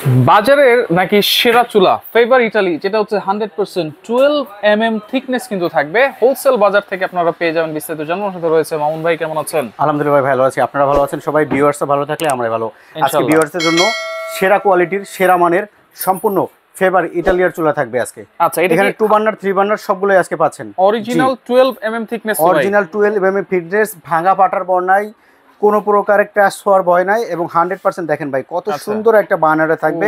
বাজারের নাকি সেরা চুলা ফেভার ইটালি, যেটা হচ্ছে 100% 12 mm থিকনেস কিন্তু থাকবে। হোলসেল বাজার থেকে আপনারা পেয়ে যাবেন। বিস্তারিত জানানোর সাথে রয়েছে মামুন ভাই। কেমন আছেন? আলহামদুলিল্লাহ ভাই, ভালো আছি। আপনারা ভালো আছেন? সবাই ভিউয়ার্স ভালো থাকলে আমরাই ভালো। আজকে ভিউয়ার্সদের জন্য সেরা কোয়ালিটির সেরা মানের সম্পূর্ণ ফেভার ইটালিয়ার চুলা থাকবে আজকে। আচ্ছা, এখানে 2 বার্নার 3 বার্নার সবগুলোই আজকে পাচ্ছেন। Original 12 mm thickness, original 12 mm thickness, ভাঙা পাটার বর্ণাই, কোনো প্রকার একটা ছোঁয়ার ভয় নাই এবং 100% দেখেন ভাই কত সুন্দর একটা বার্নারে থাকবে।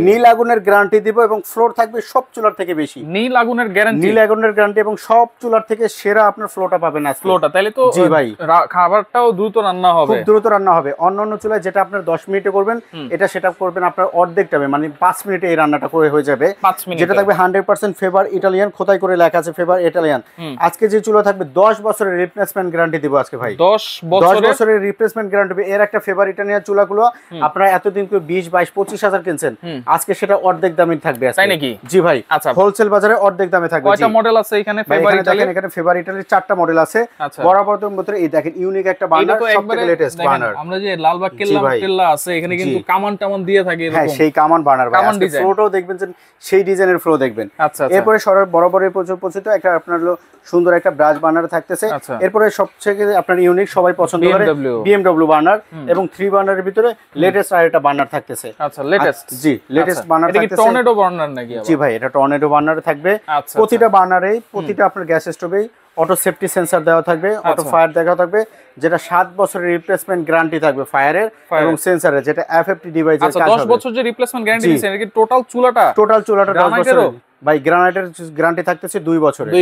নীল আগুনের গ্যারান্টি দিব এবং ফ্লোর থাকবে সব চুলার থেকে বেশি। নীল আগুনের গ্যারান্টি, নীল আগুনের গ্যারান্টি এবং সব চুলার থেকে সেরা আপনার ফ্লোটা পাবেন আজকে। ফ্লোটা তাহলে তো জি ভাই, খাবারটাও দ্রুত রান্না হবে, খুব দ্রুত রান্না হবে। অন্যান্য চুলায় যেটা আপনার 10 মিনিটে করবেন, এটা সেটআপ করবেন আপনার অর্ধেক টাইমে, মানে 5 মিনিটে এই রান্নাটা করে হয়ে যাবে। যেটা থাকবে 100% ফেভার ইটালিয়ান, খোদাই করে লেখা আছে ফেভার ইটালিয়ান। আজকে যে চুলা থাকবে 10 বছরের রিপ্লেসমেন্ট গ্যারান্টি দিব আজকে ভাই। 10 বছরের রিপ্লেসমেন্ট গ্যারান্টি। এর একটা ফেভার ইটালিয়ান চুলাগুলো আপনারা এতদিন করে 20, 22, 25,000 কিনছেন, আজকে সেটা অর্ধেক দামে থাকবে। তাই নাকি? জি ভাই, আচ্ছা, হোলসেল বাজারে অর্ধেক দামে থাকবে। কয়টা মডেল আছে এখানে ফেভার ইটালিয়ান? এখানে ফেভার ইটালির 4টা মডেল আছে। বরাবরদের মধ্যে এই দেখেন ইউনিক একটা বার্নার, সবথেকে লেটেস্ট বার্নার। আমরা যে লালবাগ কেল্লা আছে এখানে কিন্তু কামান টামান দিয়ে থাকে এরকম। হ্যাঁ, সেই কামান বার্নার ভাই। আজকে ফ্লোটাও দেখবেন যে সেই ডিজাইনের ফ্লো দেখবেন। এরপরে বরাবরের পরিচিত একটা আপনার সুন্দর একটা ব্রাশ বার্নার থাকতেছে। এরপরে সবচেয়ে আপনার ইউনিক, সবাই পছন্দ করে BMW বার্নার, এবং 3 বার্নারের ভিতরে লেটেস্ট আরেকটা বার্নার থাকতেছে। আচ্ছা, লেটেস্ট। জি, লেটেস্ট বার্নার থাকতেছে। এটা কি টর্নেডো বার্নার নাকি? জি ভাই, এটা টর্নেডো বার্নার থাকবে। প্রতিটা বার্নারেই, প্রতিটা আপনার গ্যাস স্টোভেই অটো সেফটি সেন্সর দেওয়া থাকবে, অটো ফায়ার দেওয়া থাকবে, যেটা 7 বছরের রিপ্লেসমেন্ট গ্যারান্টি থাকবে ফায়ারের এবং সেন্সরের, যেটা FFT ডিভাইসের কাজ হবে। 10 বছর যে রিপ্লেসমেন্ট গ্যারান্টি দিয়েছেন, এটা কি টোটাল চুলাটা 10 বছরের? ভাই, গ্রানাইটের গ্যারান্টি থাকতেছে 2 বছরের।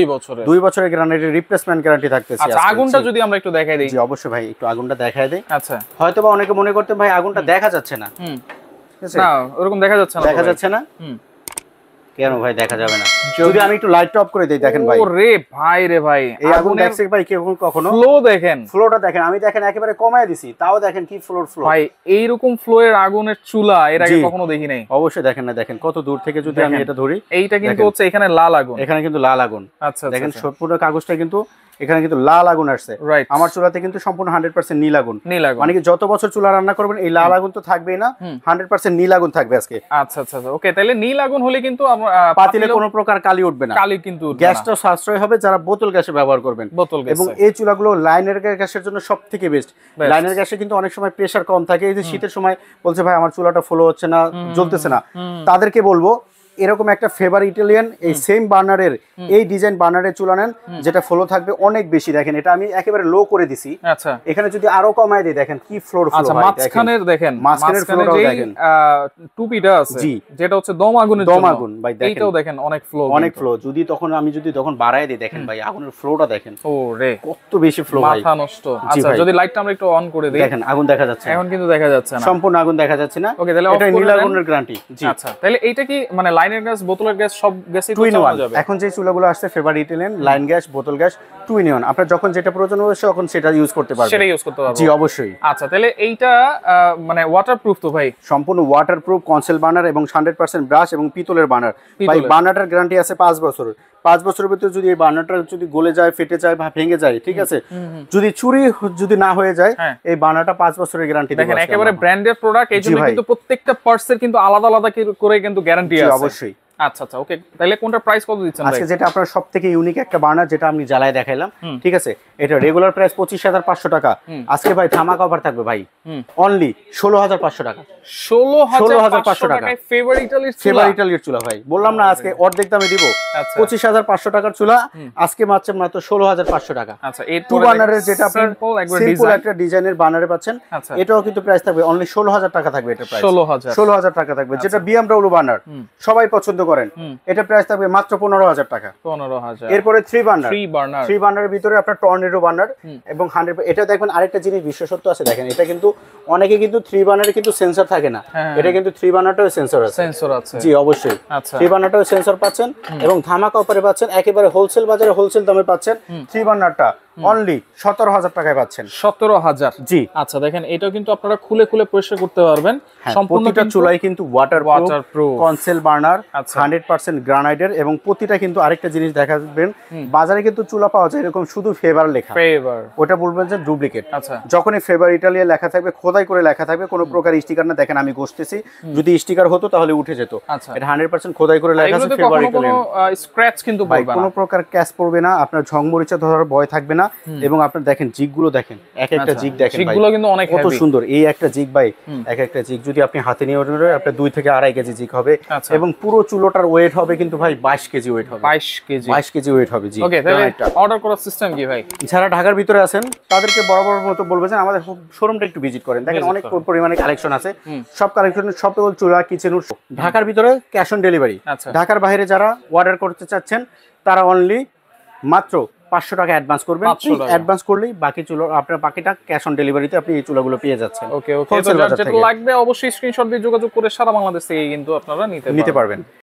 2 বছরের গ্রানাইটের রিপ্লেসমেন্ট গ্যারান্টি থাকতেছে। আচ্ছা, আগুনটা যদি আমরা একটু দেখাই দেই। জি অবশ্যই ভাই, একটু আগুনটা দেখাই দেই। আচ্ছা, হয়তোবা অনেকে মনে করতে ভাই আগুনটা দেখা যাচ্ছে না। না, ওরকম দেখা যাচ্ছে না। দেখা যাচ্ছে না? কেন ভাই দেখা যাবে না? যদি আমি একটু লাইট অফ করে দেই, দেখেন ভাই। ওরে ভাই রে ভাই, এই আগুন দেখছে ভাই কেউ কখনো? ফ্লো দেখেন, ফ্লোটা দেখেন। আমি দেখেন একেবারে কমায় দিছি, তাও দেখেন কি ফ্লো ভাই। এই রকম ফ্লো এর আগুনের চুলা এর আগে কখনো দেখি নাই। অবশ্যই দেখেন না, দেখেন কত দূর থেকে যদি আমি এটা ধরি। এইটা কিন্তু হচ্ছে এখানে লাল আগুন, এখানে কিন্তু লাল আগুন। আচ্ছা, দেখেন সম্পূর্ণ কাগজটা কিন্তু এখানে কিন্তু লাল আগুন আসছে। আমার চুলাতে কিন্তু সম্পূর্ণ 100% নীল আগুন। মানে কি যত বছর চুলা রান্না করবেন এই লাল আগুন তো থাকবেই না, 100% নীল আগুন থাকবে আজকে। আচ্ছা আচ্ছা, ওকে। তাহলে নীল আগুন হলে কিন্তু পাতিলে কোনো প্রকার কালি উঠবে না, কালি কিন্তু গ্যাসটা সাশ্রয় হবে যারা বোতল গ্যাসে ব্যবহার করবেন। এবং এই চুলাগুলো লাইনের গ্যাসের জন্য সবথেকে বেস্ট। লাইনের গ্যাসে কিন্তু অনেক সময় প্রেসার কম থাকে। এই যে শীতের সময় বলছে ভাই আমার চুলাটা ফ্লো হচ্ছে না, জ্বলতেছে না, তাদেরকে বলবো এরকম একটা ফেভার ইটালিয়ান এই সেম বার্নারের, এই ডিজাইন বার্নারের চুলা নেন, যেটা ফ্লো থাকবে অনেক বেশি। দেখেন এটা আমি একেবারে লো করে দিছি। আচ্ছা, এখানে যদি আরো কমায় দেই, দেখেন কি ফ্লোর ফ্লো। আচ্ছা, মাঝখানের দেখেন, মাঝখানের ফ্লোটাও দেখেন, টুপিটা আছে যেটা হচ্ছে দম আগুনের জন্য। দম আগুন ভাই, দেখেন এইটাও দেখেন অনেক ফ্লো, অনেক ফ্লো। যদি আমি যদি তখন বাড়ায় দেই, দেখেন ভাই আগুনের ফ্লোটা দেখেন। ও রে, কত বেশি ফ্লো ভাই, মাথা নষ্ট। আচ্ছা, যদি লাইটটা আমরা একটু অন করে দেই, দেখেন আগুন দেখা যাচ্ছে। এখন কিন্তু দেখা যাচ্ছে না, সম্পূর্ণ আগুন দেখা যাচ্ছে না। ওকে, তাহলে এটা নীল আগুনের গ্যারান্টি। জি, আচ্ছা, তাহলে এইটা কি মানে লাইনের গ্যাস, বোতলের গ্যাস, সব গ্যাসই তো চালানো যাবে? এখন যে চুলাগুলো আসছে ফেভার ইটালিয়ান, লাইন গ্যাস, বোতল গ্যাস, 2 in 1, আপনার যখন যেটা প্রয়োজন হবে তখন সেটা ইউজ করতে পারবেন। সেটা ইউজ করতে পারবেন। জি অবশ্যই। আচ্ছা, তাহলে এইটা মানে ওয়াটারপ্রুফ তো ভাই? সম্পূর্ণ ওয়াটারপ্রুফ, কনসেল বার্নার এবং 100% ব্রাশ এবং পিতলের বার্নার। ভাই বার্নারটার গ্যারান্টি আছে 5 বছর। 5 বছরের ভিতরে যদি এই বার্নারটা যদি গলে যায়, ফেটে যায় বা ভেঙে যায়, ঠিক আছে, যদি চুরি যদি না হয়ে যায়, এই বার্নারটা 5 বছরের গ্যারান্টি দেব। দেখেন একেবারে ব্র্যান্ডেড প্রোডাক্ট, এইজন্য কিন্তু প্রত্যেকটা পার্টসের কিন্তু আলাদা আলাদা করে কিন্তু গ্যারান্টি আছে। অবশ্যই। আচ্ছা আচ্ছা, ওকে। তাহলে কোনটা প্রাইস কত দিচ্ছেন ভাই? আজকে যেটা আপনার সবথেকে ইউনিক একটা বার্নার, যেটা আমি জ্বালায় দেখাইলাম, ঠিক আছে, এটা রেগুলার প্রাইস 25,500 টাকা। আজকে ভাই ধামাকা অফার থাকবে ভাই, অনলি 16,500 টাকা। 16,500 টাকা ফেভার ইটালির চুলা ভাই। বললাম না আজকে অর্ধেক দামে দিব। 25,500 টাকার চুলা আজকে মাত্র 16,500 টাকা। আচ্ছা, এই 2 বার্নারের যেটা আপনার সিম্পল একটা ডিজাইনের বার্নারে পাচ্ছেন, এটাও কিন্তু প্রাইস থাকবে অনলি 16,000 টাকা থাকবে। এটা প্রাইস 16,000 টাকা থাকবে। যেটা BMW বার্নার সবাই পছন্দ করেন, এটা প্রাইস থাকবে মাত্র 15,000 টাকা। 15,000। এরপরে 3 বার্নারের ভিতরে আপনার টর্নেডো বার্নার এবং 100। এটা দেখবেন আরেকটা জিনিস বিশেষত্ব আছে, দেখেন এটা কিন্তু অনেকে কিন্তু 3 বার্নারে কিন্তু সেন্সর থাকে না, এটা কিন্তু 3 বার্নারটাও সেন্সর আছে। জি অবশ্যই, 3 বার্নারটাও সেন্সর পাচ্ছেন এবং ধামাকা অফারে পাচ্ছেন। একেবারে হোলসেল বাজারে হোলসেল দামে পাচ্ছেন 3 বার্নারটা অনলি 17,000 টাকায় পাচ্ছেন। 17,000 জি। আচ্ছা দেখেন এটাও কিন্তু আপনারা খুলে খুলে পরিষ্কার করতে পারবেন। প্রতিটা চুলাই কিন্তু ওয়াটারপ্রুফ, কনসেল বার্নার, 100% গ্রানাইটের, এবং প্রতিটা কিন্তু আরেকটা জিনিস দেখাবেন, বাজারে কিন্তু চুলা পাওয়া যায় এরকম শুধু ফেভার লেখা, ওটা বলবেন যে ডুপ্লিকেট। যখনই ফেভার ইটালিয়া লেখা থাকবে, খোদাই করে লেখা থাকবে, কোনো প্রকার স্টিকার না। দেখেন আমি ঘষতেছি, যদি স্টিকার হতো তাহলে উঠে যেত। এটা 100% খোদাই করে লেখা আছে, ফেভার ইটালিয়ান, স্ক্র্যাচ কিন্তু পড়বে না, কোনো প্রকার ক্যাচ পড়বে না, আপনার ঝং মরিচা ধরার ভয় থাকবে না। এবং আপনার দেখেন জিগগুলো দেখেন, এক একটা জিগ দেখেন জিগগুলো কিন্তু অনেক কত সুন্দর। এই একটা জিগ ভাই, এক একটা জিগ যদি আপনি হাতে নিয়ে ওঠেন আপনার 2 থেকে আড়াই কেজি জিগ হবে। এবং পুরো চুলোটার ওয়েট হবে কিন্তু ভাই 22 কেজি ওয়েট হবে। 22 কেজি ওয়েট হবে। জি। ওকে, তাহলে অর্ডার করার সিস্টেম কি ভাই? যারা ঢাকার ভিতরে আছেন তাদেরকে বরাবর মতো বলবো যে আমাদের শোরুমটা একটু ভিজিট করেন। দেখেন অনেক পরিমাণে কালেকশন আছে, সব কালেকশন, সব চুলা, কিচেন। ঢাকার ভিতরে ক্যাশ অন ডেলিভারি, ঢাকার বাইরে যারা অর্ডার করতে চাচ্ছেন তারা অনলি মাত্র 500 টাকা অ্যাডভান্স করবেন। অ্যাডভান্স করলেই বাকি চুলা, আপনার বাকিটা ক্যাশ অন ডেলিভারিতে আপনি এই চুলাগুলো পেয়ে যাচ্ছেন। ওকে ওকে, তো যেটা লাগবে অবশ্যই স্ক্রিনশট দিয়ে যোগাযোগ করে সারা বাংলাদেশ থেকে কিন্তু আপনারা নিতে পারবেন।